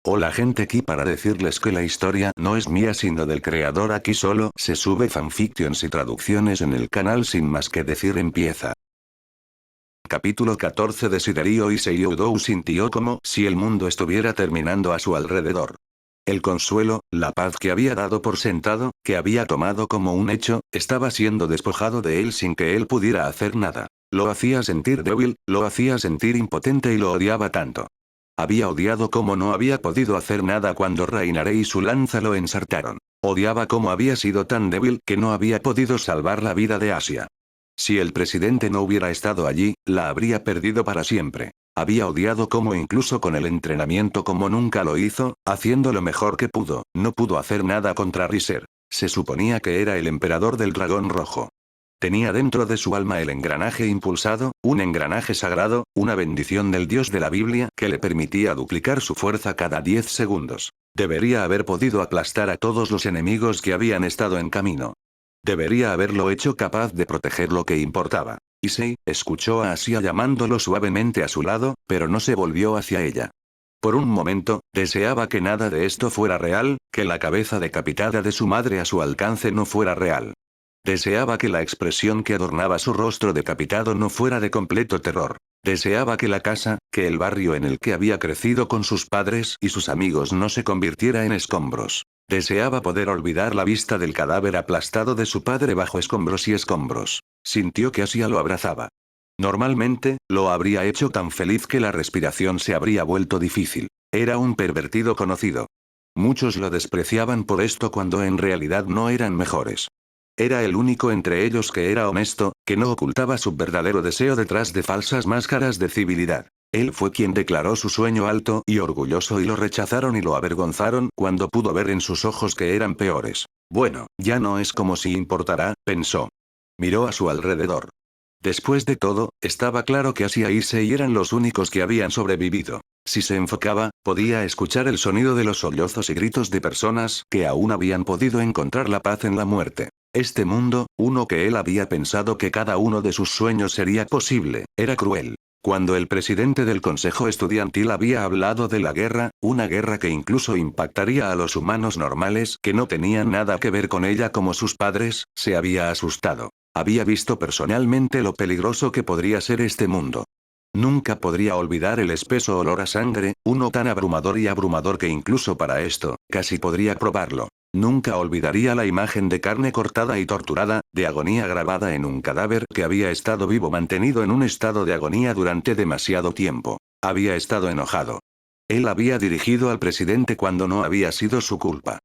Hola gente aquí para decirles que la historia no es mía sino del creador. Aquí solo se sube fanfictions y traducciones en el canal. Sin más que decir, empieza. Capítulo 14 de Shigeru Issei Udou sintió como si el mundo estuviera terminando a su alrededor. El consuelo, la paz que había dado por sentado, que había tomado como un hecho, estaba siendo despojado de él sin que él pudiera hacer nada. Lo hacía sentir débil, lo hacía sentir impotente y lo odiaba tanto. Había odiado cómo no había podido hacer nada cuando Rainare y su lanza lo ensartaron. Odiaba cómo había sido tan débil que no había podido salvar la vida de Asia. Si el presidente no hubiera estado allí, la habría perdido para siempre. Había odiado cómo incluso con el entrenamiento como nunca lo hizo, haciendo lo mejor que pudo, no pudo hacer nada contra Riser. Se suponía que era el emperador del dragón rojo. Tenía dentro de su alma el engranaje impulsado, un engranaje sagrado, una bendición del dios de la Biblia que le permitía duplicar su fuerza cada 10 segundos. Debería haber podido aplastar a todos los enemigos que habían estado en camino. Debería haberlo hecho capaz de proteger lo que importaba. Issei escuchó a Asia llamándolo suavemente a su lado, pero no se volvió hacia ella. Por un momento, deseaba que nada de esto fuera real, que la cabeza decapitada de su madre a su alcance no fuera real. Deseaba que la expresión que adornaba su rostro decapitado no fuera de completo terror. Deseaba que la casa, que el barrio en el que había crecido con sus padres y sus amigos no se convirtiera en escombros. Deseaba poder olvidar la vista del cadáver aplastado de su padre bajo escombros y escombros. Sintió que Asia lo abrazaba. Normalmente, lo habría hecho tan feliz que la respiración se habría vuelto difícil. Era un pervertido conocido. Muchos lo despreciaban por esto cuando en realidad no eran mejores. Era el único entre ellos que era honesto, que no ocultaba su verdadero deseo detrás de falsas máscaras de civilidad. Él fue quien declaró su sueño alto y orgulloso y lo rechazaron y lo avergonzaron cuando pudo ver en sus ojos que eran peores. Bueno, ya no es como si importara, pensó. Miró a su alrededor. Después de todo, estaba claro que Asia y Issei eran los únicos que habían sobrevivido. Si se enfocaba, podía escuchar el sonido de los sollozos y gritos de personas que aún habían podido encontrar la paz en la muerte. Este mundo, uno que él había pensado que cada uno de sus sueños sería posible, era cruel. Cuando el presidente del Consejo Estudiantil había hablado de la guerra, una guerra que incluso impactaría a los humanos normales que no tenían nada que ver con ella como sus padres, se había asustado. Había visto personalmente lo peligroso que podría ser este mundo. Nunca podría olvidar el espeso olor a sangre, uno tan abrumador y abrumador que incluso para esto, casi podría probarlo. Nunca olvidaría la imagen de carne cortada y torturada, de agonía grabada en un cadáver que había estado vivo mantenido en un estado de agonía durante demasiado tiempo. Había estado enojado. Él había dirigido al presidente cuando no había sido su culpa.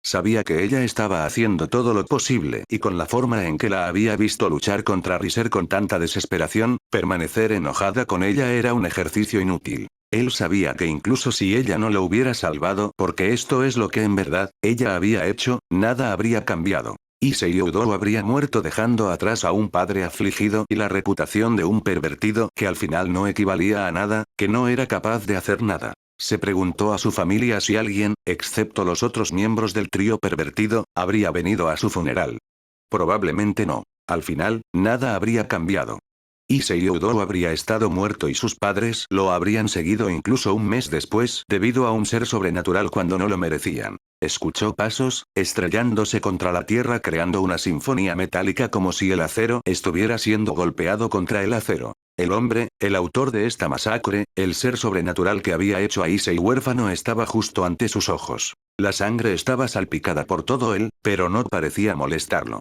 Sabía que ella estaba haciendo todo lo posible y con la forma en que la había visto luchar contra Riser con tanta desesperación, permanecer enojada con ella era un ejercicio inútil. Él sabía que incluso si ella no lo hubiera salvado, porque esto es lo que en verdad, ella había hecho, nada habría cambiado. Issei Udou habría muerto dejando atrás a un padre afligido y la reputación de un pervertido que al final no equivalía a nada, que no era capaz de hacer nada. Se preguntó a su familia si alguien, excepto los otros miembros del trío pervertido, habría venido a su funeral. Probablemente no. Al final, nada habría cambiado. Issei Udou habría estado muerto y sus padres lo habrían seguido incluso un mes después debido a un ser sobrenatural cuando no lo merecían. Escuchó pasos, estrellándose contra la tierra creando una sinfonía metálica como si el acero estuviera siendo golpeado contra el acero. El hombre, el autor de esta masacre, el ser sobrenatural que había hecho a Issei huérfano estaba justo ante sus ojos. La sangre estaba salpicada por todo él, pero no parecía molestarlo.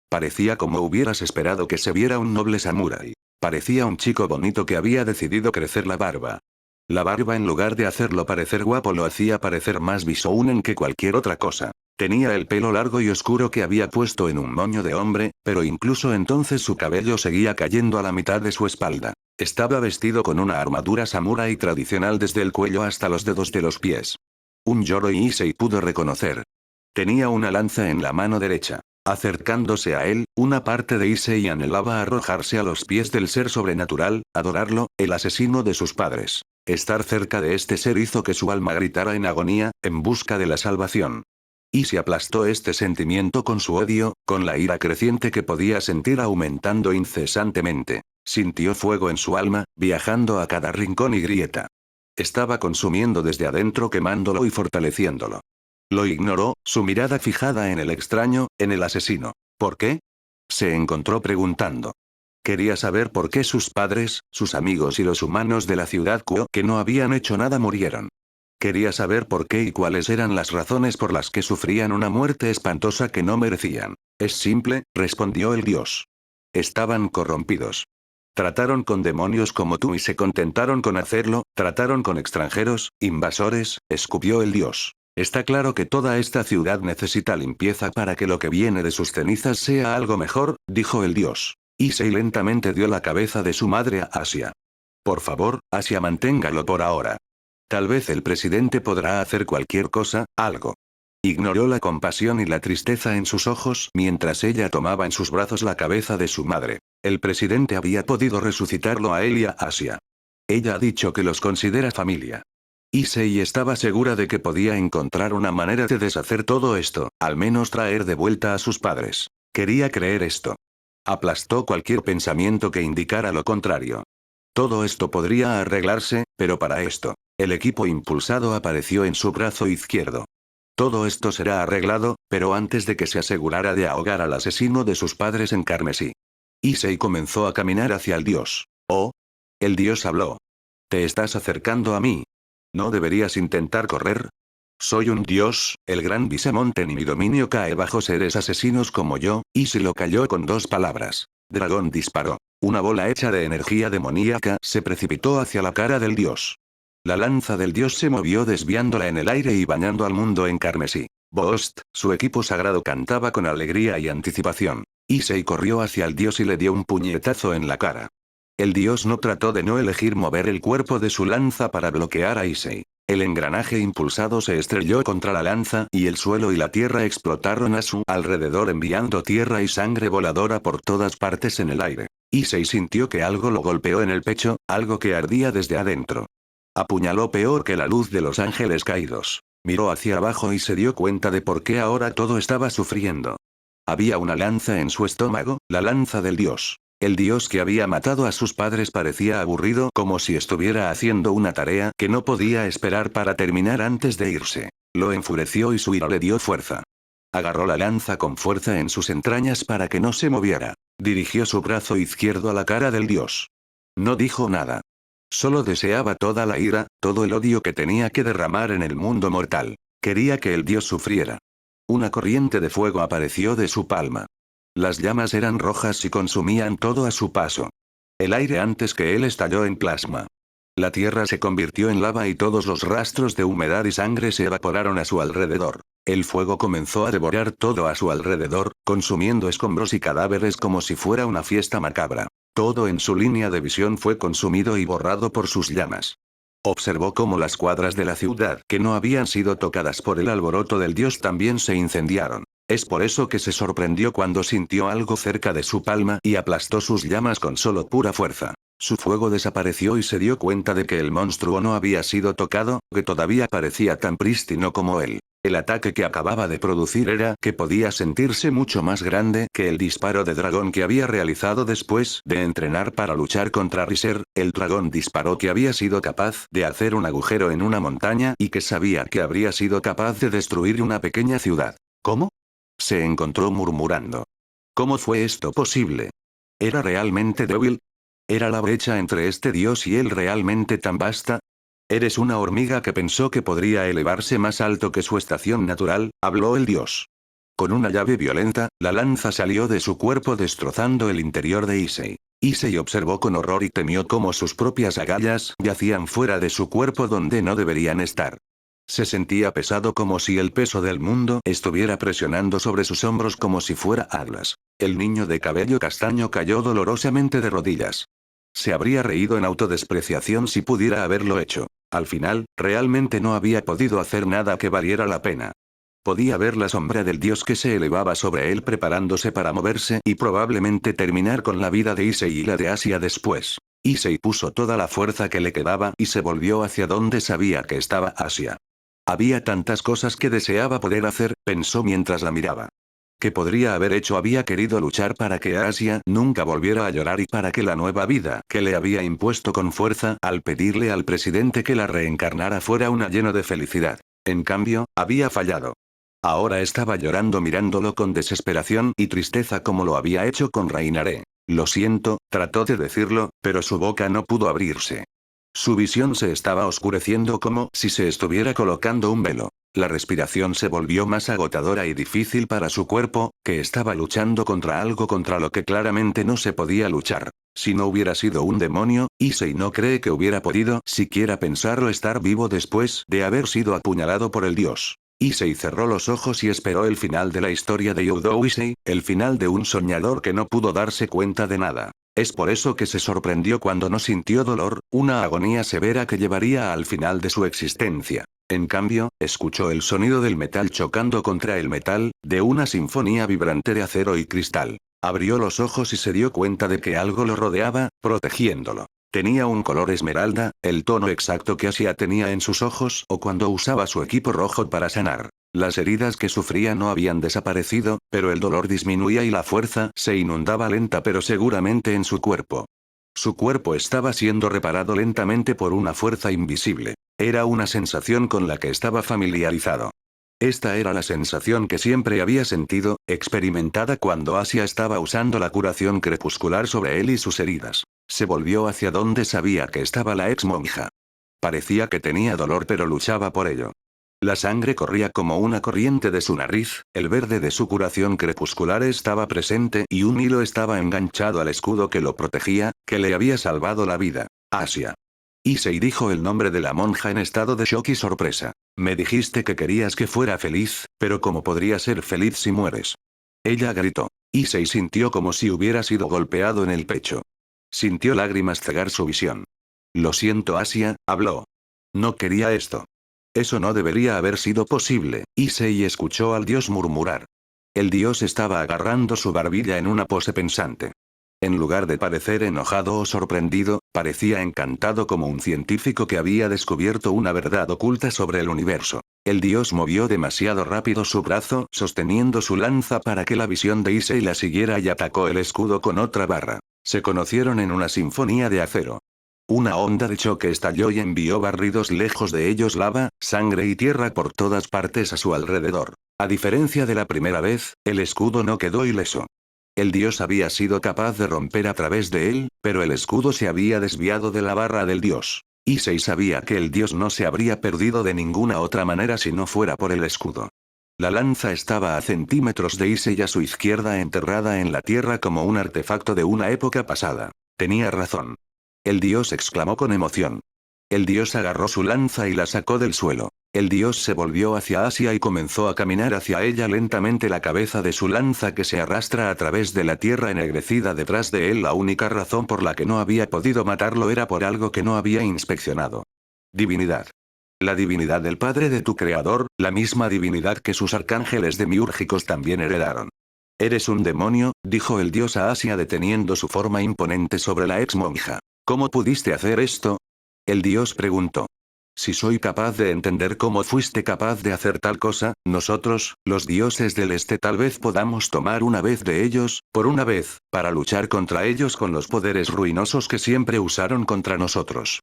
Parecía como hubieras esperado que se viera un noble samurái. Parecía un chico bonito que había decidido crecer la barba. La barba en lugar de hacerlo parecer guapo lo hacía parecer más bisounen que cualquier otra cosa. Tenía el pelo largo y oscuro que había puesto en un moño de hombre, pero incluso entonces su cabello seguía cayendo a la mitad de su espalda. Estaba vestido con una armadura samurái tradicional desde el cuello hasta los dedos de los pies. Un Yoroi Issei pudo reconocer. Tenía una lanza en la mano derecha. Acercándose a él, una parte de Issei anhelaba arrojarse a los pies del ser sobrenatural, adorarlo, el asesino de sus padres. Estar cerca de este ser hizo que su alma gritara en agonía, en busca de la salvación. Issei aplastó este sentimiento con su odio, con la ira creciente que podía sentir aumentando incesantemente. Sintió fuego en su alma, viajando a cada rincón y grieta. estaba consumiendo desde adentro, quemándolo y fortaleciéndolo. Lo ignoró, su mirada fijada en el extraño, en el asesino. ¿Por qué? Se encontró preguntando. Quería saber por qué sus padres, sus amigos y los humanos de la ciudad Kuo que no habían hecho nada murieron. Quería saber por qué y cuáles eran las razones por las que sufrían una muerte espantosa que no merecían. Es simple, respondió el dios. Estaban corrompidos. Trataron con demonios como tú y se contentaron con hacerlo, trataron con extranjeros, invasores, escupió el dios. Está claro que toda esta ciudad necesita limpieza para que lo que viene de sus cenizas sea algo mejor, dijo el dios. Issei lentamente dio la cabeza de su madre a Asia. Por favor, Asia, manténgalo por ahora. Tal vez el presidente podrá hacer cualquier cosa, algo. Ignoró la compasión y la tristeza en sus ojos mientras ella tomaba en sus brazos la cabeza de su madre. El presidente había podido resucitarlo a él y a Asia. Ella ha dicho que los considera familia. Issei estaba segura de que podía encontrar una manera de deshacer todo esto, al menos traer de vuelta a sus padres. Quería creer esto. Aplastó cualquier pensamiento que indicara lo contrario. Todo esto podría arreglarse, pero para esto, el equipo impulsado apareció en su brazo izquierdo. Todo esto será arreglado, pero antes de que se asegurara de ahogar al asesino de sus padres en carmesí. Issei comenzó a caminar hacia el dios. Oh. El dios habló. Te estás acercando a mí. ¿No deberías intentar correr? Soy un dios, el gran Bisemonten y mi dominio cae bajo seres asesinos como yo, y se lo cayó con 2 palabras. Dragón disparó. Una bola hecha de energía demoníaca se precipitó hacia la cara del dios. La lanza del dios se movió desviándola en el aire y bañando al mundo en carmesí. Boost, su equipo sagrado cantaba con alegría y anticipación. Issei corrió hacia el dios y le dio un puñetazo en la cara. El dios no trató de no elegir mover el cuerpo de su lanza para bloquear a Issei. El engranaje impulsado se estrelló contra la lanza y el suelo y la tierra explotaron a su alrededor enviando tierra y sangre voladora por todas partes en el aire. Issei sintió que algo lo golpeó en el pecho, algo que ardía desde adentro. Apuñaló peor que la luz de los ángeles caídos. Miró hacia abajo y se dio cuenta de por qué ahora todo estaba sufriendo. Había una lanza en su estómago, la lanza del dios. El dios que había matado a sus padres parecía aburrido, como si estuviera haciendo una tarea que no podía esperar para terminar antes de irse. Lo enfureció y su ira le dio fuerza. Agarró la lanza con fuerza en sus entrañas para que no se moviera. Dirigió su brazo izquierdo a la cara del dios. No dijo nada. Solo deseaba toda la ira, todo el odio que tenía que derramar en el mundo mortal. Quería que el dios sufriera. Una corriente de fuego apareció de su palma. Las llamas eran rojas y consumían todo a su paso. El aire antes que él estalló en plasma. La tierra se convirtió en lava y todos los rastros de humedad y sangre se evaporaron a su alrededor. El fuego comenzó a devorar todo a su alrededor, consumiendo escombros y cadáveres como si fuera una fiesta macabra. Todo en su línea de visión fue consumido y borrado por sus llamas. Observó cómo las cuadras de la ciudad que no habían sido tocadas por el alboroto del dios también se incendiaron. Es por eso que se sorprendió cuando sintió algo cerca de su palma y aplastó sus llamas con solo pura fuerza. Su fuego desapareció y se dio cuenta de que el monstruo no había sido tocado, que todavía parecía tan prístino como él. El ataque que acababa de producir era que podía sentirse mucho más grande que el disparo de dragón que había realizado después de entrenar para luchar contra Riser. El dragón disparó que había sido capaz de hacer un agujero en una montaña y que sabía que habría sido capaz de destruir una pequeña ciudad. ¿Cómo? Se encontró murmurando. ¿Cómo fue esto posible? ¿Era realmente débil? ¿Era la brecha entre este dios y él realmente tan vasta? Eres una hormiga que pensó que podría elevarse más alto que su estación natural, habló el dios. Con una llave violenta, la lanza salió de su cuerpo destrozando el interior de Issei. Issei observó con horror y temió cómo sus propias agallas yacían fuera de su cuerpo donde no deberían estar. Se sentía pesado como si el peso del mundo estuviera presionando sobre sus hombros como si fuera Atlas. El niño de cabello castaño cayó dolorosamente de rodillas. Se habría reído en autodespreciación si pudiera haberlo hecho. Al final, realmente no había podido hacer nada que valiera la pena. Podía ver la sombra del dios que se elevaba sobre él preparándose para moverse y probablemente terminar con la vida de Issei y la de Asia después. Issei puso toda la fuerza que le quedaba y se volvió hacia donde sabía que estaba Asia. Había tantas cosas que deseaba poder hacer, pensó mientras la miraba. ¿Qué podría haber hecho? Había querido luchar para que Asia nunca volviera a llorar y para que la nueva vida que le había impuesto con fuerza al pedirle al presidente que la reencarnara fuera una lleno de felicidad. En cambio, había fallado. Ahora estaba llorando mirándolo con desesperación y tristeza como lo había hecho con Rainare. Lo siento, trató de decirlo, pero su boca no pudo abrirse. Su visión se estaba oscureciendo como si se estuviera colocando un velo. La respiración se volvió más agotadora y difícil para su cuerpo, que estaba luchando contra algo contra lo que claramente no se podía luchar. Si no hubiera sido un demonio, Issei no cree que hubiera podido siquiera pensarlo estar vivo después de haber sido apuñalado por el dios. Issei cerró los ojos y esperó el final de la historia de Yudo Issei, el final de un soñador que no pudo darse cuenta de nada. Es por eso que se sorprendió cuando no sintió dolor, una agonía severa que llevaría al final de su existencia. En cambio, escuchó el sonido del metal chocando contra el metal, de una sinfonía vibrante de acero y cristal. Abrió los ojos y se dio cuenta de que algo lo rodeaba, protegiéndolo. Tenía un color esmeralda, el tono exacto que Asia tenía en sus ojos o cuando usaba su equipo rojo para sanar. Las heridas que sufría no habían desaparecido, pero el dolor disminuía y la fuerza se inundaba lenta pero seguramente en su cuerpo. Su cuerpo estaba siendo reparado lentamente por una fuerza invisible. Era una sensación con la que estaba familiarizado. Esta era la sensación que siempre había sentido, experimentada cuando Asia estaba usando la curación crepuscular sobre él y sus heridas. Se volvió hacia donde sabía que estaba la ex monja. Parecía que tenía dolor pero luchaba por ello. La sangre corría como una corriente de su nariz, el verde de su curación crepuscular estaba presente y un hilo estaba enganchado al escudo que lo protegía, que le había salvado la vida. Asia. Issei dijo el nombre de la monja en estado de shock y sorpresa. Me dijiste que querías que fuera feliz, pero ¿cómo podría ser feliz si mueres? Ella gritó. Issei sintió como si hubiera sido golpeado en el pecho. Sintió lágrimas cegar su visión. Lo siento, Asia, habló. No quería esto. Eso no debería haber sido posible. Issei escuchó al dios murmurar. El dios estaba agarrando su barbilla en una pose pensante. En lugar de parecer enojado o sorprendido, parecía encantado como un científico que había descubierto una verdad oculta sobre el universo. El dios movió demasiado rápido su brazo sosteniendo su lanza para que la visión de Issei la siguiera y atacó el escudo con otra barra. Se conocieron en una sinfonía de acero. Una onda de choque estalló y envió barridos lejos de ellos lava, sangre y tierra por todas partes a su alrededor. A diferencia de la primera vez, el escudo no quedó ileso. El dios había sido capaz de romper a través de él, pero el escudo se había desviado de la barra del dios. Issei sabía que el dios no se habría perdido de ninguna otra manera si no fuera por el escudo. La lanza estaba a centímetros de Issei a su izquierda enterrada en la tierra como un artefacto de una época pasada. Tenía razón. El dios exclamó con emoción. El dios agarró su lanza y la sacó del suelo. El dios se volvió hacia Asia y comenzó a caminar hacia ella lentamente, la cabeza de su lanza que se arrastra a través de la tierra ennegrecida detrás de él. La única razón por la que no había podido matarlo era por algo que no había inspeccionado. Divinidad. La divinidad del padre de tu creador, la misma divinidad que sus arcángeles demiúrgicos también heredaron. Eres un demonio, dijo el dios a Asia deteniendo su forma imponente sobre la ex monja. ¿Cómo pudiste hacer esto? El dios preguntó. Si soy capaz de entender cómo fuiste capaz de hacer tal cosa, nosotros, los dioses del este, tal vez podamos tomar una vez de ellos, por una vez, para luchar contra ellos con los poderes ruinosos que siempre usaron contra nosotros.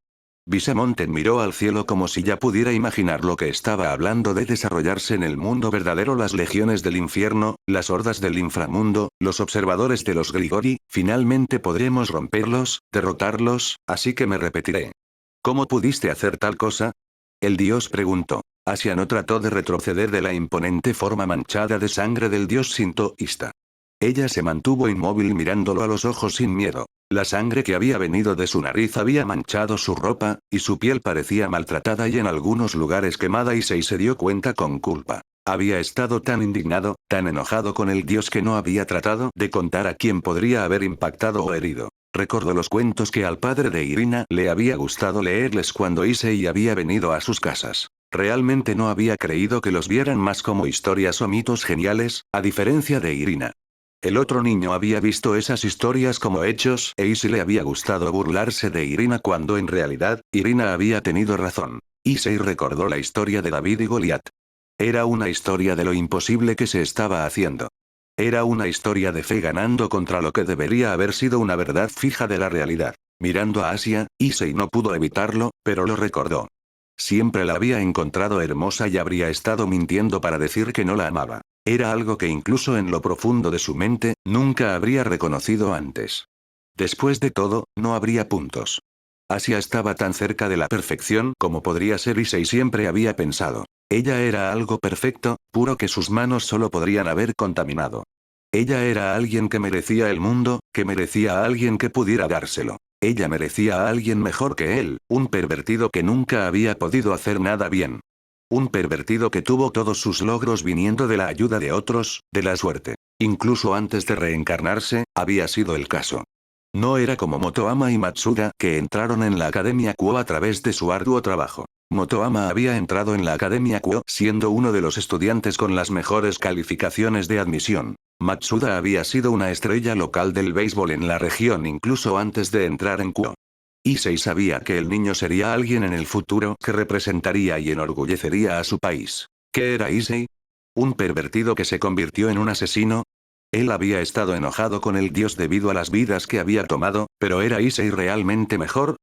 Visamonten miró al cielo como si ya pudiera imaginar lo que estaba hablando de desarrollarse en el mundo verdadero, las legiones del infierno, las hordas del inframundo, los observadores de los Grigori. Finalmente podremos romperlos, derrotarlos, así que me repetiré. ¿Cómo pudiste hacer tal cosa? El dios preguntó. Asia no trató de retroceder de la imponente forma manchada de sangre del dios sintoísta. Ella se mantuvo inmóvil mirándolo a los ojos sin miedo. La sangre que había venido de su nariz había manchado su ropa, y su piel parecía maltratada y en algunos lugares quemada, y se dio cuenta con culpa. Había estado tan indignado, tan enojado con el dios que no había tratado de contar a quién podría haber impactado o herido. Recordó los cuentos que al padre de Irina le había gustado leerles cuando Issei había venido a sus casas. Realmente no había creído que los vieran más como historias o mitos geniales, a diferencia de Irina. El otro niño había visto esas historias como hechos, e Issei le había gustado burlarse de Irina cuando en realidad, Irina había tenido razón. Issei recordó la historia de David y Goliat. Era una historia de lo imposible que se estaba haciendo. Era una historia de fe ganando contra lo que debería haber sido una verdad fija de la realidad. Mirando a Asia, Issei no pudo evitarlo, pero lo recordó. Siempre la había encontrado hermosa y habría estado mintiendo para decir que no la amaba. Era algo que incluso en lo profundo de su mente, nunca habría reconocido antes. Después de todo, no habría puntos. Asia estaba tan cerca de la perfección como podría ser Issei siempre había pensado. Ella era algo perfecto, puro que sus manos solo podrían haber contaminado. Ella era alguien que merecía el mundo, que merecía a alguien que pudiera dárselo. Ella merecía a alguien mejor que él, un pervertido que nunca había podido hacer nada bien. Un pervertido que tuvo todos sus logros viniendo de la ayuda de otros, de la suerte. Incluso antes de reencarnarse, había sido el caso. No era como Motoama y Matsuda, que entraron en la Academia Kuo a través de su arduo trabajo. Motoama había entrado en la Academia Kuo siendo uno de los estudiantes con las mejores calificaciones de admisión. Matsuda había sido una estrella local del béisbol en la región incluso antes de entrar en Kuo. Issei sabía que el niño sería alguien en el futuro que representaría y enorgullecería a su país. ¿Qué era Issei? ¿Un pervertido que se convirtió en un asesino? Él había estado enojado con el dios debido a las vidas que había tomado, pero ¿era Issei realmente mejor?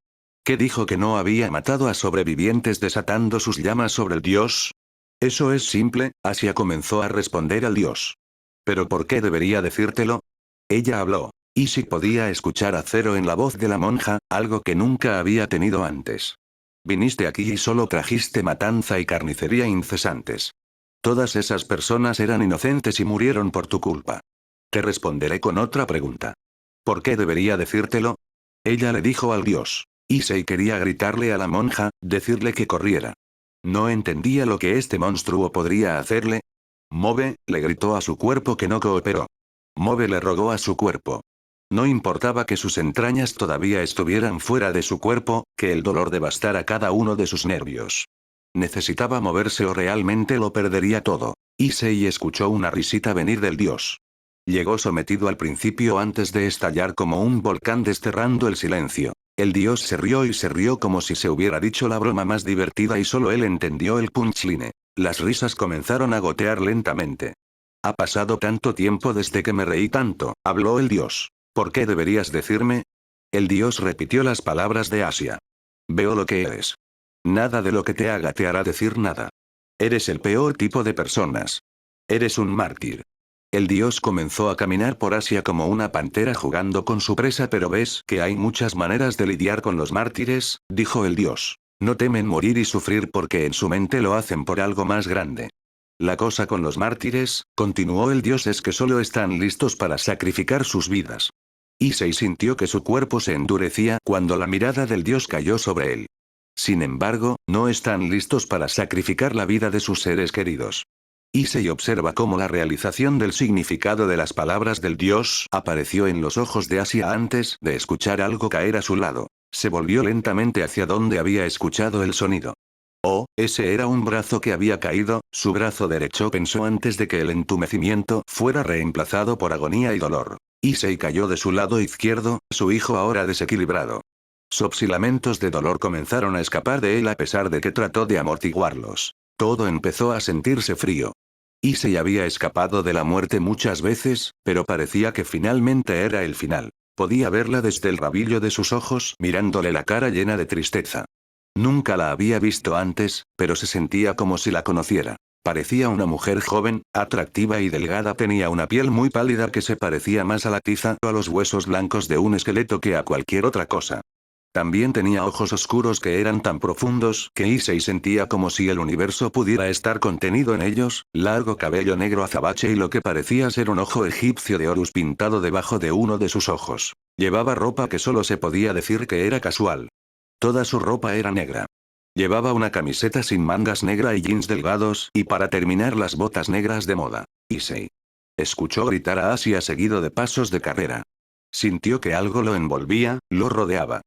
¿Qué dijo que no había matado a sobrevivientes desatando sus llamas sobre el dios? Eso es simple, Asia comenzó a responder al dios. ¿Pero por qué debería decírtelo? Ella habló. Issei podía escuchar acero en la voz de la monja, algo que nunca había tenido antes. Viniste aquí y solo trajiste matanza y carnicería incesantes. Todas esas personas eran inocentes y murieron por tu culpa. Te responderé con otra pregunta. ¿Por qué debería decírtelo? Ella le dijo al dios. Issei quería gritarle a la monja, decirle que corriera. No entendía lo que este monstruo podría hacerle. Mobe, le gritó a su cuerpo que no cooperó. Mobe le rogó a su cuerpo. No importaba que sus entrañas todavía estuvieran fuera de su cuerpo, que el dolor devastara cada uno de sus nervios. Necesitaba moverse o realmente lo perdería todo. Issei escuchó una risita venir del dios. Llegó sometido al principio antes de estallar como un volcán desterrando el silencio. El dios se rió y se rió como si se hubiera dicho la broma más divertida y solo él entendió el punchline. Las risas comenzaron a gotear lentamente. Ha pasado tanto tiempo desde que me reí tanto, habló el dios. ¿Por qué deberías decirme? El dios repitió las palabras de Asia. Veo lo que eres. Nada de lo que te haga te hará decir nada. Eres el peor tipo de personas. Eres un mártir. El dios comenzó a caminar por Asia como una pantera jugando con su presa, pero ves que hay muchas maneras de lidiar con los mártires, dijo el dios. No temen morir y sufrir porque en su mente lo hacen por algo más grande. La cosa con los mártires, continuó el dios, es que solo están listos para sacrificar sus vidas. Issei sintió que su cuerpo se endurecía cuando la mirada del dios cayó sobre él. Sin embargo, no están listos para sacrificar la vida de sus seres queridos. Issei observa cómo la realización del significado de las palabras del dios apareció en los ojos de Asia antes de escuchar algo caer a su lado. Se volvió lentamente hacia donde había escuchado el sonido. Oh, ese era un brazo que había caído, su brazo derecho, pensó antes de que el entumecimiento fuera reemplazado por agonía y dolor. Issei cayó de su lado izquierdo, su hijo ahora desequilibrado. Sopsilamentos de dolor comenzaron a escapar de él a pesar de que trató de amortiguarlos. Todo empezó a sentirse frío. Issei había escapado de la muerte muchas veces, pero parecía que finalmente era el final. Podía verla desde el rabillo de sus ojos mirándole la cara llena de tristeza. Nunca la había visto antes, pero se sentía como si la conociera. Parecía una mujer joven, atractiva y delgada, tenía una piel muy pálida que se parecía más a la tiza o a los huesos blancos de un esqueleto que a cualquier otra cosa. También tenía ojos oscuros que eran tan profundos que Issei sentía como si el universo pudiera estar contenido en ellos, largo cabello negro azabache y lo que parecía ser un ojo egipcio de Horus pintado debajo de uno de sus ojos. Llevaba ropa que solo se podía decir que era casual. Toda su ropa era negra. Llevaba una camiseta sin mangas negra y jeans delgados y para terminar las botas negras de moda. Issei escuchó gritar a Asia seguido de pasos de carrera. Sintió que algo lo envolvía, lo rodeaba.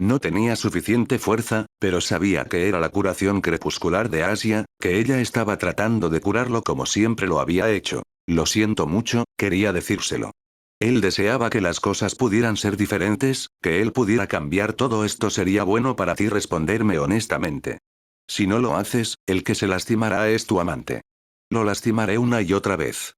No tenía suficiente fuerza, pero sabía que era la curación crepuscular de Asia, que ella estaba tratando de curarlo como siempre lo había hecho. Lo siento mucho, quería decírselo. Él deseaba que las cosas pudieran ser diferentes, que él pudiera cambiar todo esto. Sería bueno para ti responderme honestamente. Si no lo haces, el que se lastimará es tu amante. Lo lastimaré una y otra vez.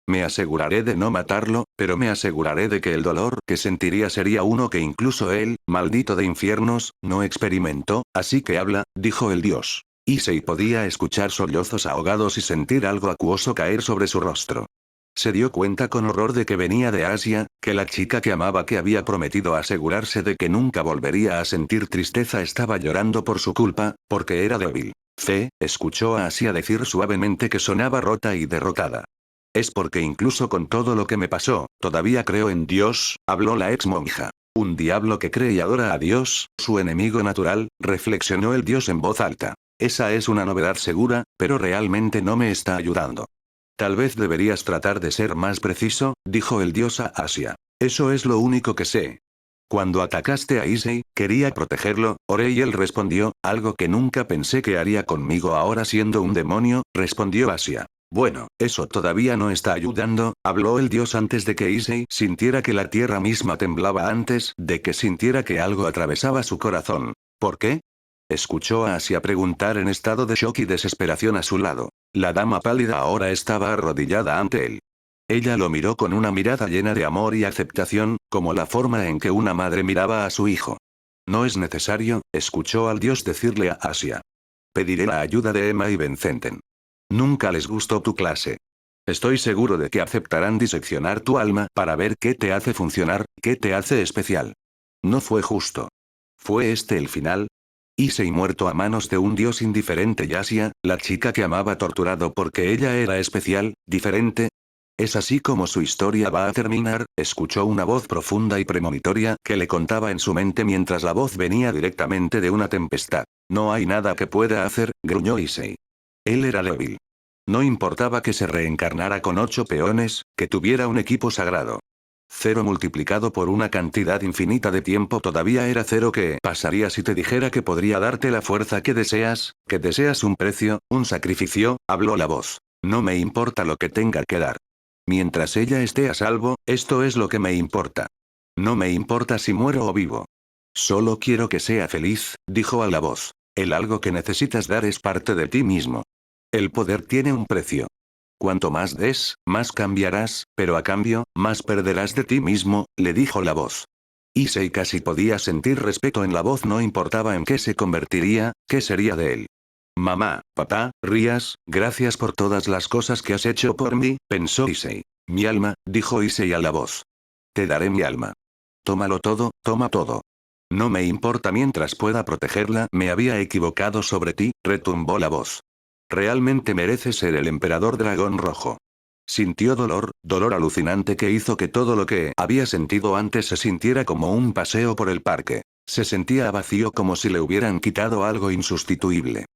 Me aseguraré de no matarlo, pero me aseguraré de que el dolor que sentiría sería uno que incluso él, maldito de infiernos, no experimentó, así que habla, dijo el dios. Issei podía escuchar sollozos ahogados y sentir algo acuoso caer sobre su rostro. Se dio cuenta con horror de que venía de Asia, que la chica que amaba que había prometido asegurarse de que nunca volvería a sentir tristeza estaba llorando por su culpa, porque era débil. Escuchó a Asia decir suavemente que sonaba rota y derrotada. Es porque incluso con todo lo que me pasó, todavía creo en Dios, habló la ex monja. Un diablo que cree y adora a Dios, su enemigo natural, reflexionó el dios en voz alta. Esa es una novedad segura, pero realmente no me está ayudando. Tal vez deberías tratar de ser más preciso, dijo el dios a Asia. Eso es lo único que sé. Cuando atacaste a Issei, quería protegerlo, oré y él respondió, algo que nunca pensé que haría conmigo ahora siendo un demonio, respondió Asia. Bueno, eso todavía no está ayudando, habló el dios antes de que Issei sintiera que la tierra misma temblaba antes de que sintiera que algo atravesaba su corazón. ¿Por qué? Escuchó a Asia preguntar en estado de shock y desesperación a su lado. La dama pálida ahora estaba arrodillada ante él. Ella lo miró con una mirada llena de amor y aceptación, como la forma en que una madre miraba a su hijo. No es necesario, escuchó al dios decirle a Asia. Pediré la ayuda de Emma y Vincenten. Nunca les gustó tu clase. Estoy seguro de que aceptarán diseccionar tu alma para ver qué te hace funcionar, qué te hace especial. No fue justo. ¿Fue este el final? Issei muerto a manos de un dios indiferente y Asia, la chica que amaba torturado porque ella era especial, diferente. Es así como su historia va a terminar, escuchó una voz profunda y premonitoria que le contaba en su mente mientras la voz venía directamente de una tempestad. No hay nada que pueda hacer, gruñó Issei. Él era débil. No importaba que se reencarnara con 8 peones, que tuviera un equipo sagrado. 0 multiplicado por una cantidad infinita de tiempo todavía era 0. ¿Qué pasaría si te dijera que podría darte la fuerza que deseas un precio, un sacrificio? Habló la voz. No me importa lo que tenga que dar. Mientras ella esté a salvo, esto es lo que me importa. No me importa si muero o vivo. Solo quiero que sea feliz, dijo a la voz. El algo que necesitas dar es parte de ti mismo. El poder tiene un precio. Cuanto más des, más cambiarás, pero a cambio, más perderás de ti mismo, le dijo la voz. Issei casi podía sentir respeto en la voz, no importaba en qué se convertiría, qué sería de él. Mamá, papá, Rías, gracias por todas las cosas que has hecho por mí, pensó Issei. Mi alma, dijo Issei a la voz. Te daré mi alma. Tómalo todo, toma todo. No me importa mientras pueda protegerla, me había equivocado sobre ti, retumbó la voz. Realmente mereces ser el emperador dragón rojo. Sintió dolor, dolor alucinante que hizo que todo lo que había sentido antes se sintiera como un paseo por el parque. Se sentía vacío como si le hubieran quitado algo insustituible.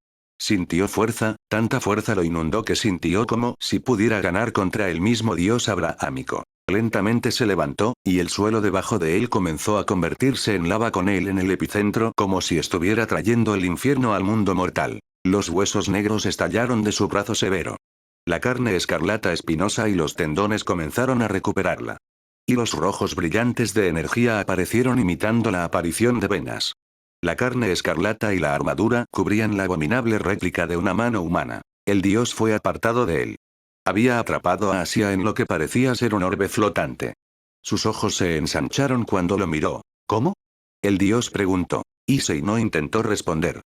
Sintió fuerza, tanta fuerza lo inundó que sintió como si pudiera ganar contra el mismo dios abrahámico. Lentamente se levantó, y el suelo debajo de él comenzó a convertirse en lava con él en el epicentro como si estuviera trayendo el infierno al mundo mortal. Los huesos negros estallaron de su brazo severo. La carne escarlata espinosa y los tendones comenzaron a recuperarla. Hilos rojos brillantes de energía aparecieron imitando la aparición de venas. La carne escarlata y la armadura cubrían la abominable réplica de una mano humana. El dios fue apartado de él. Había atrapado a Asia en lo que parecía ser un orbe flotante. Sus ojos se ensancharon cuando lo miró. ¿Cómo? El dios preguntó. Issei no intentó responder.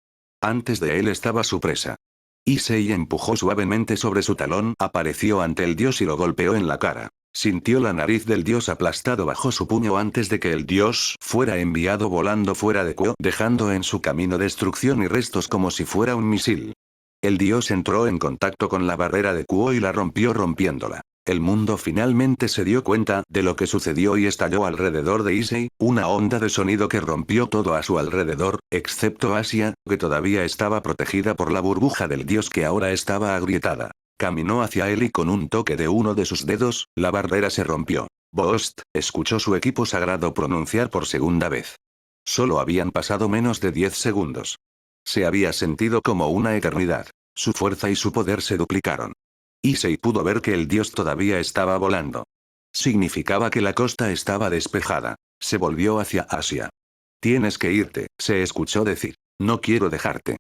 Antes de él estaba su presa. Issei empujó suavemente sobre su talón, apareció ante el dios y lo golpeó en la cara. Sintió la nariz del dios aplastado bajo su puño antes de que el dios fuera enviado volando fuera de Kuo, dejando en su camino destrucción y restos como si fuera un misil. El dios entró en contacto con la barrera de Kuo y la rompió rompiéndola. El mundo finalmente se dio cuenta de lo que sucedió y estalló alrededor de Issei, una onda de sonido que rompió todo a su alrededor, excepto Asia, que todavía estaba protegida por la burbuja del dios que ahora estaba agrietada. Caminó hacia él y con un toque de uno de sus dedos, la barrera se rompió. Boost, escuchó su equipo sagrado pronunciar por segunda vez. Solo habían pasado menos de 10 segundos. Se había sentido como una eternidad. Su fuerza y su poder se duplicaron. Issei pudo ver que el dios todavía estaba volando. Significaba que la costa estaba despejada. Se volvió hacia Asia. Tienes que irte, se escuchó decir. No quiero dejarte.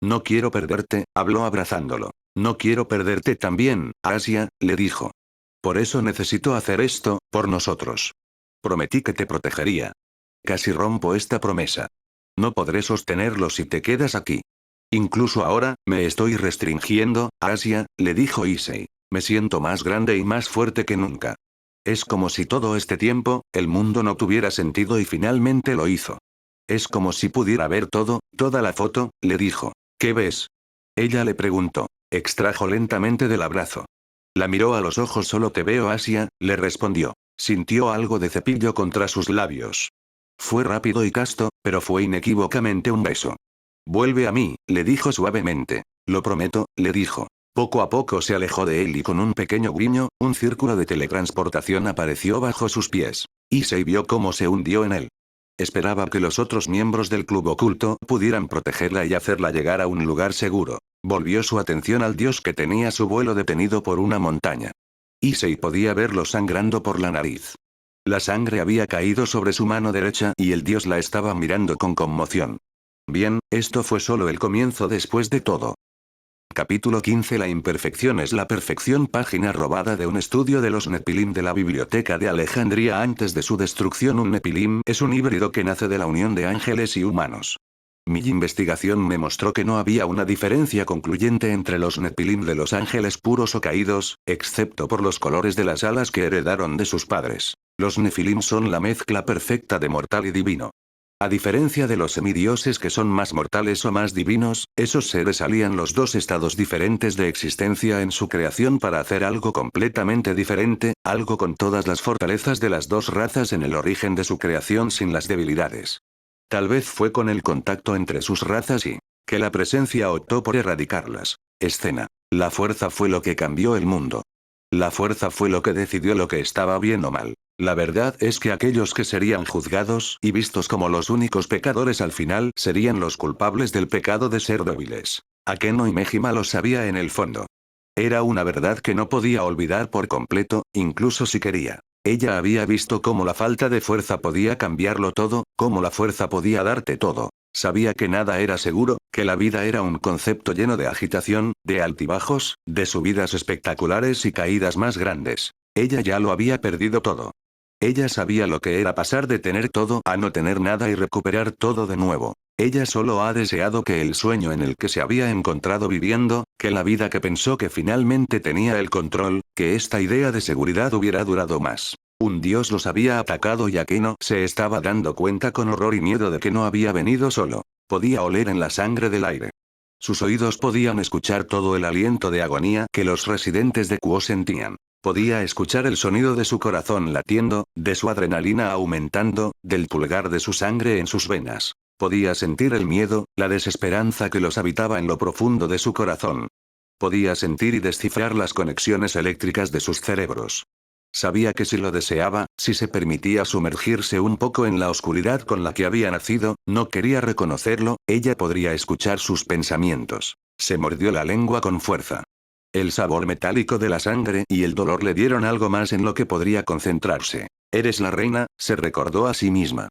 No quiero perderte, habló abrazándolo. No quiero perderte también, Asia, le dijo. Por eso necesito hacer esto, por nosotros. Prometí que te protegería. Casi rompo esta promesa. No podré sostenerlo si te quedas aquí. Incluso ahora, me estoy restringiendo, Asia, le dijo Issei. Me siento más grande y más fuerte que nunca. Es como si todo este tiempo, el mundo no tuviera sentido y finalmente lo hizo. Es como si pudiera ver todo, toda la foto, le dijo. ¿Qué ves? Ella le preguntó. Extrajo lentamente del abrazo. La miró a los ojos. Solo te veo, Asia, le respondió. Sintió algo de cepillo contra sus labios. Fue rápido y casto, pero fue inequívocamente un beso. Vuelve a mí, le dijo suavemente. Lo prometo, le dijo. Poco a poco se alejó de él y con un pequeño guiño, un círculo de teletransportación apareció bajo sus pies. Issei vio cómo se hundió en él. Esperaba que los otros miembros del club oculto pudieran protegerla y hacerla llegar a un lugar seguro. Volvió su atención al dios que tenía su vuelo detenido por una montaña. Issei podía verlo sangrando por la nariz. La sangre había caído sobre su mano derecha y el dios la estaba mirando con conmoción. Bien, esto fue solo el comienzo después de todo. Capítulo 15. La imperfección es la perfección. Página robada de un estudio de los Nepilim de la Biblioteca de Alejandría antes de su destrucción. Un Nepilim es un híbrido que nace de la unión de ángeles y humanos. Mi investigación me mostró que no había una diferencia concluyente entre los Nepilim de los ángeles puros o caídos, excepto por los colores de las alas que heredaron de sus padres. Los Nefilim son la mezcla perfecta de mortal y divino. A diferencia de los semidioses que son más mortales o más divinos, esos seres alían los dos estados diferentes de existencia en su creación para hacer algo completamente diferente, algo con todas las fortalezas de las dos razas en el origen de su creación sin las debilidades. Tal vez fue con el contacto entre sus razas y que la presencia optó por erradicarlas. Escena. La fuerza fue lo que cambió el mundo. La fuerza fue lo que decidió lo que estaba bien o mal. La verdad es que aquellos que serían juzgados y vistos como los únicos pecadores al final serían los culpables del pecado de ser débiles. Akeno y Mejima lo sabía en el fondo. Era una verdad que no podía olvidar por completo, incluso si quería. Ella había visto cómo la falta de fuerza podía cambiarlo todo, cómo la fuerza podía darte todo. Sabía que nada era seguro, que la vida era un concepto lleno de agitación, de altibajos, de subidas espectaculares y caídas más grandes. Ella ya lo había perdido todo. Ella sabía lo que era pasar de tener todo a no tener nada y recuperar todo de nuevo. Ella solo ha deseado que el sueño en el que se había encontrado viviendo, que la vida que pensó que finalmente tenía el control, que esta idea de seguridad hubiera durado más. Un dios los había atacado y Akeno se estaba dando cuenta con horror y miedo de que no había venido solo. Podía oler en la sangre del aire. Sus oídos podían escuchar todo el aliento de agonía que los residentes de Kuo sentían. Podía escuchar el sonido de su corazón latiendo, de su adrenalina aumentando, del pulgar de su sangre en sus venas. Podía sentir el miedo, la desesperanza que los habitaba en lo profundo de su corazón. Podía sentir y descifrar las conexiones eléctricas de sus cerebros. Sabía que si lo deseaba, si se permitía sumergirse un poco en la oscuridad con la que había nacido, no quería reconocerlo, ella podría escuchar sus pensamientos. Se mordió la lengua con fuerza. El sabor metálico de la sangre y el dolor le dieron algo más en lo que podría concentrarse. Eres la reina, se recordó a sí misma.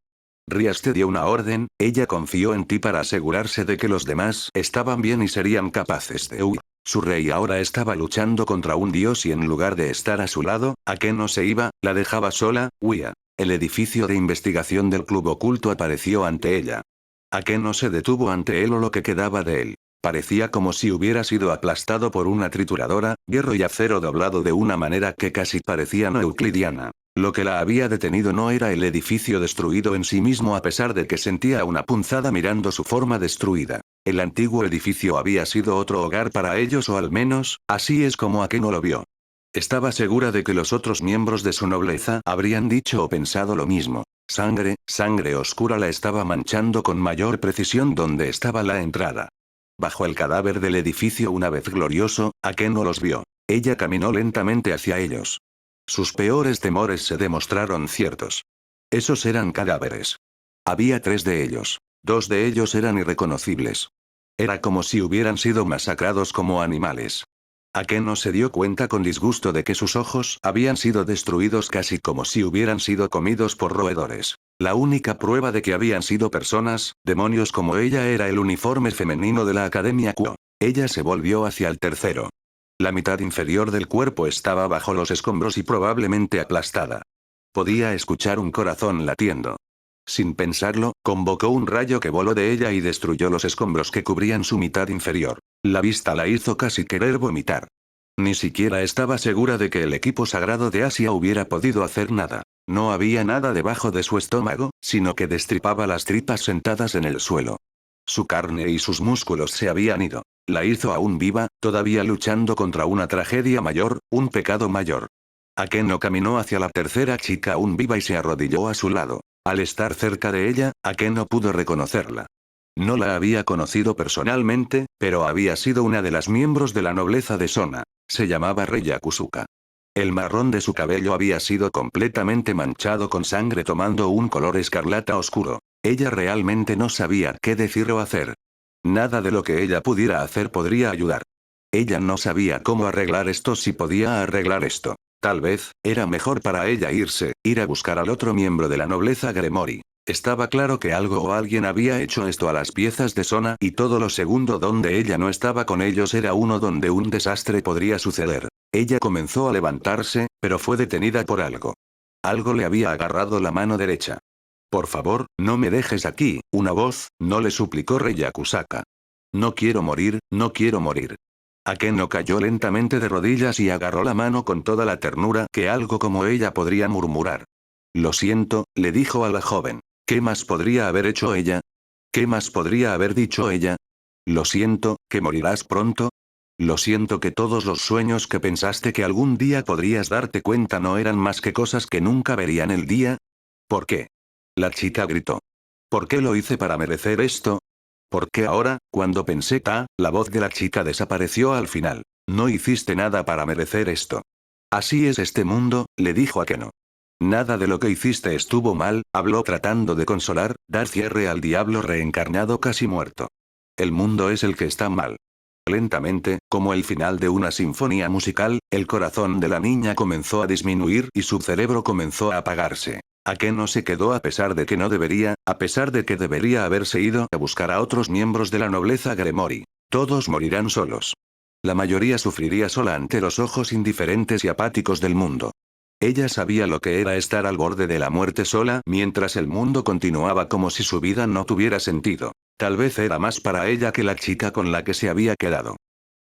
Rias te dio una orden, ella confió en ti para asegurarse de que los demás estaban bien y serían capaces de huir. Su rey ahora estaba luchando contra un dios y en lugar de estar a su lado, Akeno se iba, la dejaba sola, huía. El edificio de investigación del club oculto apareció ante ella. Akeno se detuvo ante él o lo que quedaba de él. Parecía como si hubiera sido aplastado por una trituradora, hierro y acero doblado de una manera que casi parecía no euclidiana. Lo que la había detenido no era el edificio destruido en sí mismo a pesar de que sentía una punzada mirando su forma destruida. El antiguo edificio había sido otro hogar para ellos o al menos, así es como Akeno lo vio. Estaba segura de que los otros miembros de su nobleza habrían dicho o pensado lo mismo. Sangre, sangre oscura la estaba manchando con mayor precisión donde estaba la entrada. Bajo el cadáver del edificio una vez glorioso, Akeno los vio. Ella caminó lentamente hacia ellos. Sus peores temores se demostraron ciertos. Esos eran cadáveres. Había 3 de ellos. 2 de ellos eran irreconocibles. Era como si hubieran sido masacrados como animales. Akeno se dio cuenta con disgusto de que sus ojos habían sido destruidos casi como si hubieran sido comidos por roedores. La única prueba de que habían sido personas, demonios como ella era el uniforme femenino de la Academia Kuo. Ella se volvió hacia el tercero. La mitad inferior del cuerpo estaba bajo los escombros y probablemente aplastada. Podía escuchar un corazón latiendo. Sin pensarlo, convocó un rayo que voló de ella y destruyó los escombros que cubrían su mitad inferior. La vista la hizo casi querer vomitar. Ni siquiera estaba segura de que el equipo sagrado de Asia hubiera podido hacer nada. No había nada debajo de su estómago, sino que destripaba las tripas sentadas en el suelo. Su carne y sus músculos se habían ido. La hizo aún viva, todavía luchando contra una tragedia mayor, un pecado mayor. Akeno caminó hacia la tercera chica aún viva y se arrodilló a su lado. Al estar cerca de ella, Akeno pudo reconocerla. No la había conocido personalmente, pero había sido una de las miembros de la nobleza de Sona. Se llamaba Reya Kusuka. El marrón de su cabello había sido completamente manchado con sangre tomando un color escarlata oscuro. Ella realmente no sabía qué decir o hacer. Nada de lo que ella pudiera hacer podría ayudar. Ella no sabía cómo arreglar esto si podía arreglar esto. Tal vez, era mejor para ella ir a buscar al otro miembro de la nobleza Gremori. Estaba claro que algo o alguien había hecho esto a las piezas de Sona y todo lo segundo donde ella no estaba con ellos era uno donde un desastre podría suceder. Ella comenzó a levantarse, pero fue detenida por algo. Algo le había agarrado la mano derecha. Por favor, no me dejes aquí, una voz, no le suplicó Reya Kusaka. No quiero morir, no quiero morir. Akeno cayó lentamente de rodillas y agarró la mano con toda la ternura que algo como ella podría murmurar. Lo siento, le dijo a la joven. ¿Qué más podría haber hecho ella? ¿Qué más podría haber dicho ella? Lo siento, que morirás pronto. Lo siento que todos los sueños que pensaste que algún día podrías darte cuenta no eran más que cosas que nunca verían el día. ¿Por qué? La chica gritó. ¿Por qué lo hice para merecer esto? ¿Por qué ahora, cuando pensé la voz de la chica desapareció al final? No hiciste nada para merecer esto. Así es este mundo, le dijo Akeno. Nada de lo que hiciste estuvo mal, habló tratando de consolar, dar cierre al diablo reencarnado casi muerto. El mundo es el que está mal. Lentamente, como el final de una sinfonía musical, el corazón de la niña comenzó a disminuir y su cerebro comenzó a apagarse. Akeno se quedó a pesar de que no debería, a pesar de que debería haberse ido a buscar a otros miembros de la nobleza Gremori. Todos morirán solos. La mayoría sufriría sola ante los ojos indiferentes y apáticos del mundo. Ella sabía lo que era estar al borde de la muerte sola mientras el mundo continuaba como si su vida no tuviera sentido. Tal vez era más para ella que la chica con la que se había quedado.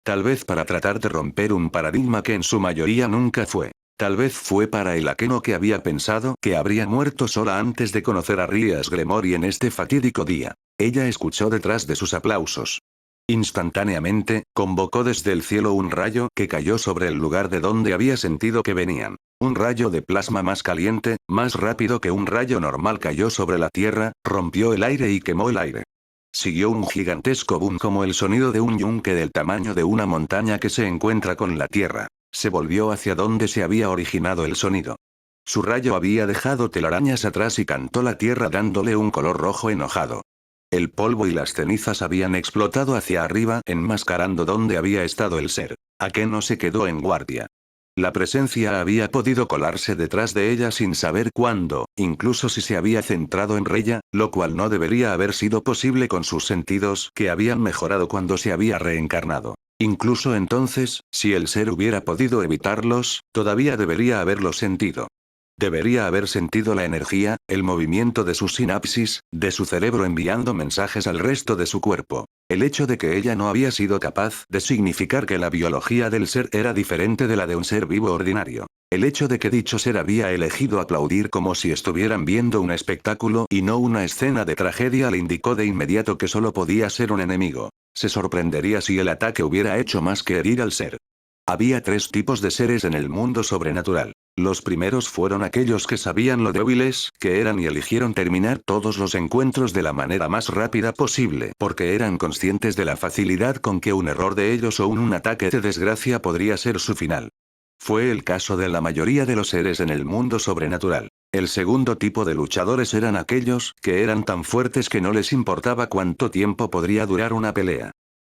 Tal vez para tratar de romper un paradigma que en su mayoría nunca fue. Tal vez fue para el Akeno que había pensado que habría muerto sola antes de conocer a Rias Gremori en este fatídico día. Ella escuchó detrás de sus aplausos. Instantáneamente, convocó desde el cielo un rayo que cayó sobre el lugar de donde había sentido que venían. Un rayo de plasma más caliente, más rápido que un rayo normal cayó sobre la tierra, rompió el aire y quemó el aire. Siguió un gigantesco boom como el sonido de un yunque del tamaño de una montaña que se encuentra con la tierra. Se volvió hacia donde se había originado el sonido. Su rayo había dejado telarañas atrás y cantó la tierra dándole un color rojo enojado. El polvo y las cenizas habían explotado hacia arriba enmascarando donde había estado el ser. Akeno se quedó en guardia. La presencia había podido colarse detrás de ella sin saber cuándo, incluso si se había centrado en Reya, lo cual no debería haber sido posible con sus sentidos que habían mejorado cuando se había reencarnado. Incluso entonces, si el ser hubiera podido evitarlos, todavía debería haberlos sentido. Debería haber sentido la energía, el movimiento de sus sinapsis, de su cerebro enviando mensajes al resto de su cuerpo. El hecho de que ella no había sido capaz de significar que la biología del ser era diferente de la de un ser vivo ordinario. El hecho de que dicho ser había elegido aplaudir como si estuvieran viendo un espectáculo y no una escena de tragedia le indicó de inmediato que solo podía ser un enemigo. Se sorprendería si el ataque hubiera hecho más que herir al ser. Había tres tipos de seres en el mundo sobrenatural. Los primeros fueron aquellos que sabían lo débiles que eran y eligieron terminar todos los encuentros de la manera más rápida posible porque eran conscientes de la facilidad con que un error de ellos o un ataque de desgracia podría ser su final. Fue el caso de la mayoría de los seres en el mundo sobrenatural. El segundo tipo de luchadores eran aquellos que eran tan fuertes que no les importaba cuánto tiempo podría durar una pelea.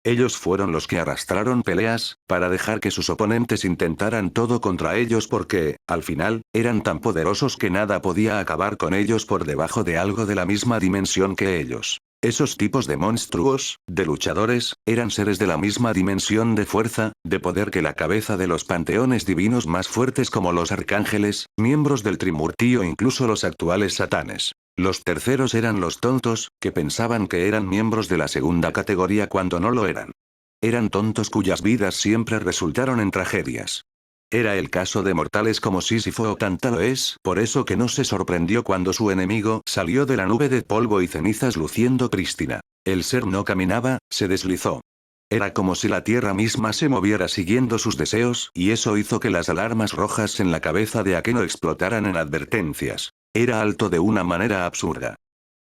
Ellos fueron los que arrastraron peleas, para dejar que sus oponentes intentaran todo contra ellos porque, al final, eran tan poderosos que nada podía acabar con ellos por debajo de algo de la misma dimensión que ellos. Esos tipos de monstruos, de luchadores, eran seres de la misma dimensión de fuerza, de poder que la cabeza de los panteones divinos más fuertes como los arcángeles, miembros del Trimurti o incluso los actuales satanes. Los terceros eran los tontos, que pensaban que eran miembros de la segunda categoría cuando no lo eran. Eran tontos cuyas vidas siempre resultaron en tragedias. Era el caso de mortales como Sísifo o Tántalo. Es por eso que no se sorprendió cuando su enemigo salió de la nube de polvo y cenizas luciendo prístina. El ser no caminaba, se deslizó. Era como si la tierra misma se moviera siguiendo sus deseos, y eso hizo que las alarmas rojas en la cabeza de Akeno explotaran en advertencias. Era alto de una manera absurda.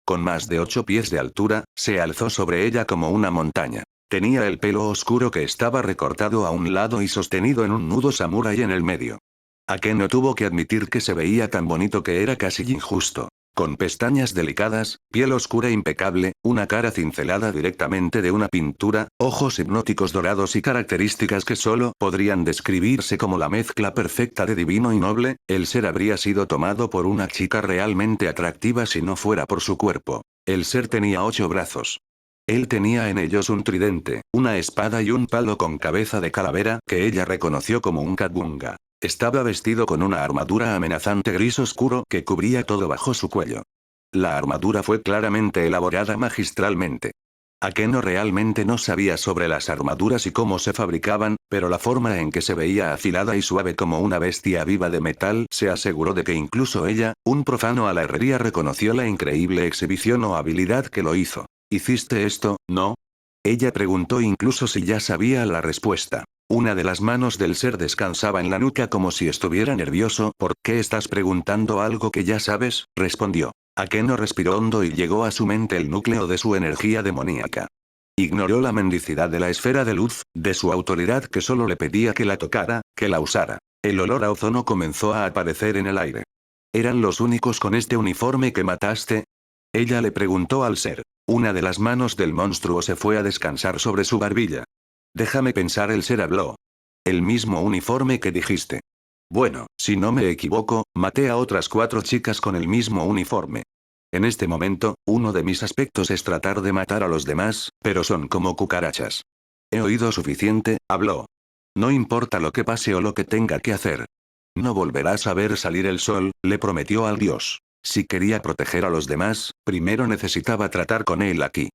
Con más de 8 pies de altura, se alzó sobre ella como una montaña. Tenía el pelo oscuro que estaba recortado a un lado y sostenido en un nudo samurái en el medio. Akeno tuvo que admitir que se veía tan bonito que era casi injusto. Con pestañas delicadas, piel oscura impecable, una cara cincelada directamente de una pintura, ojos hipnóticos dorados y características que solo podrían describirse como la mezcla perfecta de divino y noble, el ser habría sido tomado por una chica realmente atractiva si no fuera por su cuerpo. El ser tenía 8 brazos. Él tenía en ellos un tridente, una espada y un palo con cabeza de calavera que ella reconoció como un Katbunga. Estaba vestido con una armadura amenazante gris oscuro que cubría todo bajo su cuello. La armadura fue claramente elaborada magistralmente. Akeno realmente no sabía sobre las armaduras y cómo se fabricaban, pero la forma en que se veía afilada y suave como una bestia viva de metal se aseguró de que incluso ella, un profano a la herrería, reconoció la increíble exhibición o habilidad que lo hizo. ¿Hiciste esto, no? Ella preguntó incluso si ya sabía la respuesta. Una de las manos del ser descansaba en la nuca como si estuviera nervioso. ¿Por qué estás preguntando algo que ya sabes?, respondió. Akeno respiró hondo y llegó a su mente el núcleo de su energía demoníaca. Ignoró la mendicidad de la esfera de luz, de su autoridad que solo le pedía que la tocara, que la usara. El olor a ozono comenzó a aparecer en el aire. ¿Eran los únicos con este uniforme que mataste? Ella le preguntó al ser. Una de las manos del monstruo se fue a descansar sobre su barbilla. Déjame pensar, el ser habló. El mismo uniforme que dijiste. Bueno, si no me equivoco, maté a otras 4 chicas con el mismo uniforme. En este momento, uno de mis aspectos es tratar de matar a los demás, pero son como cucarachas. He oído suficiente, habló. No importa lo que pase o lo que tenga que hacer. No volverás a ver salir el sol, le prometió al dios. Si quería proteger a los demás, primero necesitaba tratar con él aquí.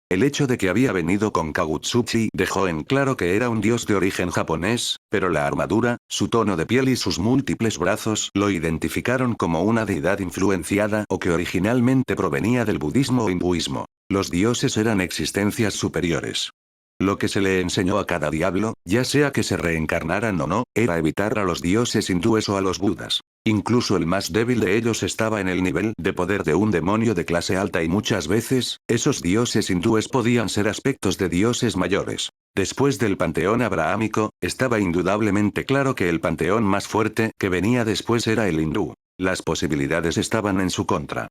El hecho de que había venido con Kagutsuchi dejó en claro que era un dios de origen japonés, pero la armadura, su tono de piel y sus múltiples brazos lo identificaron como una deidad influenciada o que originalmente provenía del budismo o hinduismo. Los dioses eran existencias superiores. Lo que se le enseñó a cada diablo, ya sea que se reencarnaran o no, era evitar a los dioses hindúes o a los budas. Incluso el más débil de ellos estaba en el nivel de poder de un demonio de clase alta y muchas veces, esos dioses hindúes podían ser aspectos de dioses mayores. Después del panteón abrahámico, estaba indudablemente claro que el panteón más fuerte que venía después era el hindú. Las posibilidades estaban en su contra.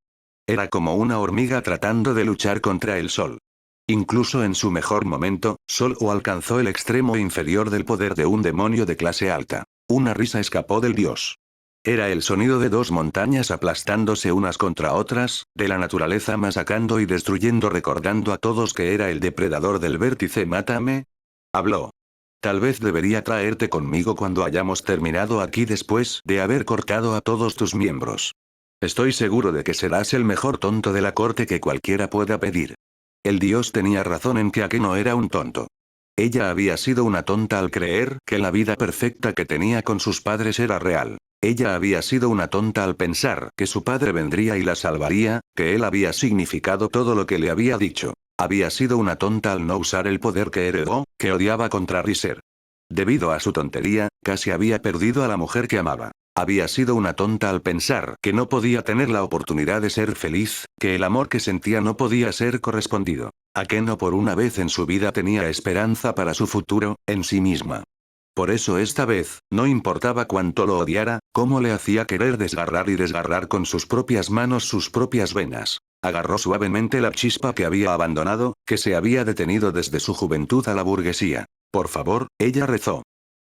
Era como una hormiga tratando de luchar contra el sol. Incluso en su mejor momento, solo alcanzó el extremo inferior del poder de un demonio de clase alta. Una risa escapó del dios. Era el sonido de 2 montañas aplastándose unas contra otras, de la naturaleza masacrando y destruyendo, recordando a todos que era el depredador del vértice. Mátame. Habló. Tal vez debería traerte conmigo cuando hayamos terminado aquí después de haber cortado a todos tus miembros. Estoy seguro de que serás el mejor tonto de la corte que cualquiera pueda pedir. El dios tenía razón en que Akeno era un tonto. Ella había sido una tonta al creer que la vida perfecta que tenía con sus padres era real. Ella había sido una tonta al pensar que su padre vendría y la salvaría, que él había significado todo lo que le había dicho. Había sido una tonta al no usar el poder que heredó, que odiaba contra Riser. Debido a su tontería, casi había perdido a la mujer que amaba. Había sido una tonta al pensar que no podía tener la oportunidad de ser feliz, que el amor que sentía no podía ser correspondido. Akeno por una vez en su vida tenía esperanza para su futuro, en sí misma. Por eso esta vez, no importaba cuánto lo odiara, cómo le hacía querer desgarrar y desgarrar con sus propias manos sus propias venas. Agarró suavemente la chispa que había abandonado, que se había detenido desde su juventud a la burguesía. Por favor, ella rezó.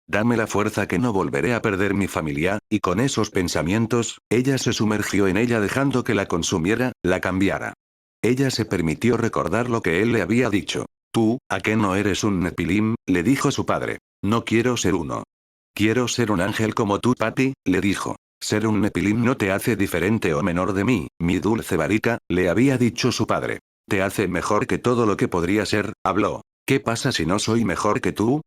Dame la fuerza que no volveré a perder mi familia, y con esos pensamientos, ella se sumergió en ella dejando que la consumiera, la cambiara. Ella se permitió recordar lo que él le había dicho. Tú, ¿a qué no eres un Nepilim?, le dijo su padre. No quiero ser uno. Quiero ser un ángel como tú, papi, le dijo. Ser un Nepilim no te hace diferente o menor de mí, mi dulce Varika, le había dicho su padre. Te hace mejor que todo lo que podría ser, habló. ¿Qué pasa si no soy mejor que tú?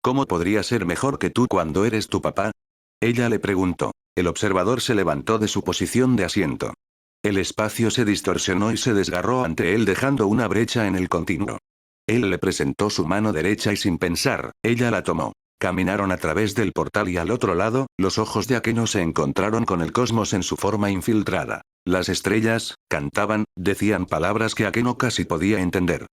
¿Cómo podría ser mejor que tú cuando eres tu papá? Ella le preguntó. El observador se levantó de su posición de asiento. El espacio se distorsionó y se desgarró ante él dejando una brecha en el continuo. Él le presentó su mano derecha y sin pensar, ella la tomó. Caminaron a través del portal y al otro lado, los ojos de Akeno se encontraron con el cosmos en su forma infiltrada. Las estrellas, cantaban, decían palabras que Akeno casi podía entender.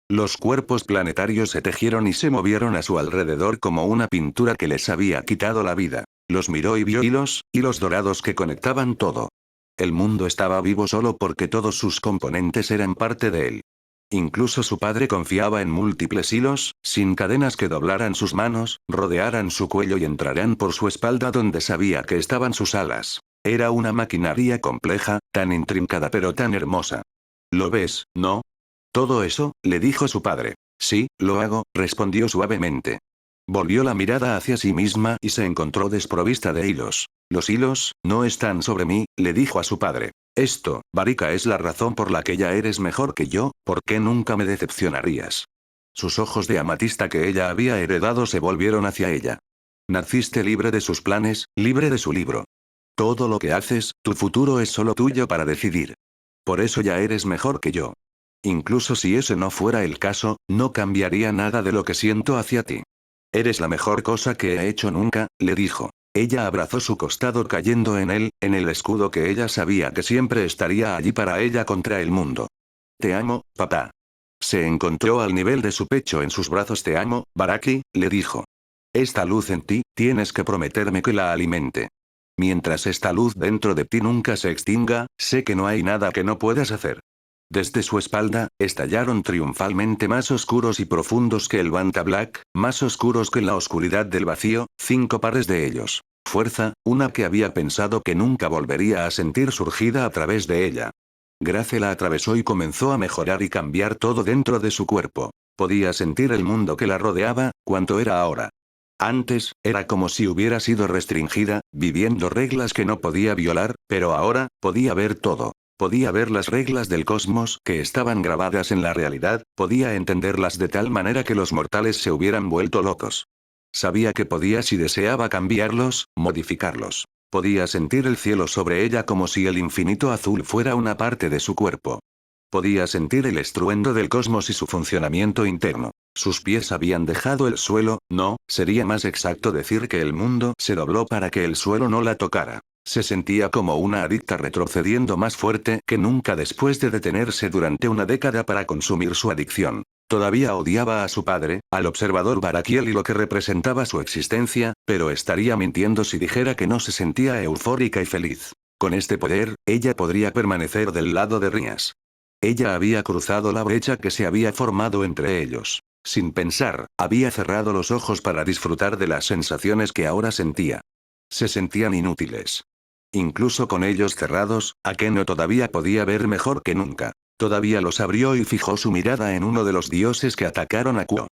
Los cuerpos planetarios se tejieron y se movieron a su alrededor como una pintura que les había quitado la vida. Los miró y vio hilos dorados que conectaban todo. El mundo estaba vivo solo porque todos sus componentes eran parte de él. Incluso su padre confiaba en múltiples hilos, sin cadenas que doblaran sus manos, rodearan su cuello y entraran por su espalda donde sabía que estaban sus alas. Era una maquinaria compleja, tan intrincada pero tan hermosa. ¿Lo ves, no? Todo eso, le dijo su padre. Sí, lo hago, respondió suavemente. Volvió la mirada hacia sí misma y se encontró desprovista de hilos. Los hilos, no están sobre mí, le dijo a su padre. Esto, Varika, es la razón por la que ya eres mejor que yo, ¿por qué nunca me decepcionarías? Sus ojos de amatista que ella había heredado se volvieron hacia ella. Naciste libre de sus planes, libre de su libro. Todo lo que haces, tu futuro es solo tuyo para decidir. Por eso ya eres mejor que yo. Incluso si ese no fuera el caso, no cambiaría nada de lo que siento hacia ti. Eres la mejor cosa que he hecho nunca, le dijo. Ella abrazó su costado cayendo en él, en el escudo que ella sabía que siempre estaría allí para ella contra el mundo. Te amo, papá. Se encontró al nivel de su pecho en sus brazos. Te amo, Baraki, le dijo. Esta luz en ti, tienes que prometerme que la alimente. Mientras esta luz dentro de ti nunca se extinga, sé que no hay nada que no puedas hacer. Desde su espalda, estallaron triunfalmente más oscuros y profundos que el Banta Black, más oscuros que la oscuridad del vacío, 5 pares de ellos. Fuerza, una que había pensado que nunca volvería a sentir surgida a través de ella. Grace la atravesó y comenzó a mejorar y cambiar todo dentro de su cuerpo. Podía sentir el mundo que la rodeaba, cuanto era ahora. Antes, era como si hubiera sido restringida, viviendo reglas que no podía violar, pero ahora, podía ver todo. Podía ver las reglas del cosmos que estaban grabadas en la realidad, podía entenderlas de tal manera que los mortales se hubieran vuelto locos. Sabía que podía si deseaba cambiarlos, modificarlos. Podía sentir el cielo sobre ella como si el infinito azul fuera una parte de su cuerpo. Podía sentir el estruendo del cosmos y su funcionamiento interno. Sus pies habían dejado el suelo, no, sería más exacto decir que el mundo se dobló para que el suelo no la tocara. Se sentía como una adicta retrocediendo más fuerte que nunca después de detenerse durante una década para consumir su adicción. Todavía odiaba a su padre, al observador Barakiel y lo que representaba su existencia, pero estaría mintiendo si dijera que no se sentía eufórica y feliz. Con este poder, ella podría permanecer del lado de Rias. Ella había cruzado la brecha que se había formado entre ellos. Sin pensar, había cerrado los ojos para disfrutar de las sensaciones que ahora sentía. Se sentían inútiles. Incluso con ellos cerrados, Akeno todavía podía ver mejor que nunca. Todavía los abrió y fijó su mirada en uno de los dioses que atacaron a Kuo.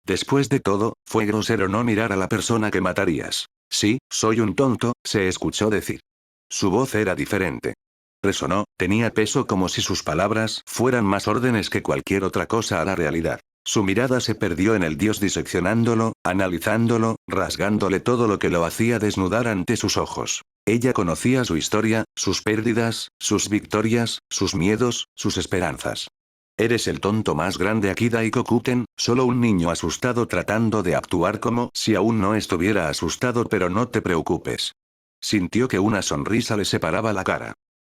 Después de todo, fue grosero no mirar a la persona que matarías. Sí, soy un tonto, se escuchó decir. Su voz era diferente. Resonó, tenía peso como si sus palabras fueran más órdenes que cualquier otra cosa a la realidad. Su mirada se perdió en el dios diseccionándolo, analizándolo, rasgándole todo lo que lo hacía desnudar ante sus ojos. Ella conocía su historia, sus pérdidas, sus victorias, sus miedos, sus esperanzas. Eres el tonto más grande aquí Daikokuten, solo un niño asustado tratando de actuar como si aún no estuviera asustado, pero no te preocupes. Sintió que una sonrisa le separaba la cara.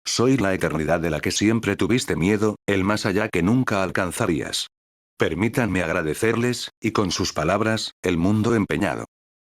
Soy la eternidad de la que siempre tuviste miedo, el más allá que nunca alcanzarías. Permítanme agradecerles, y con sus palabras, el mundo empeñado.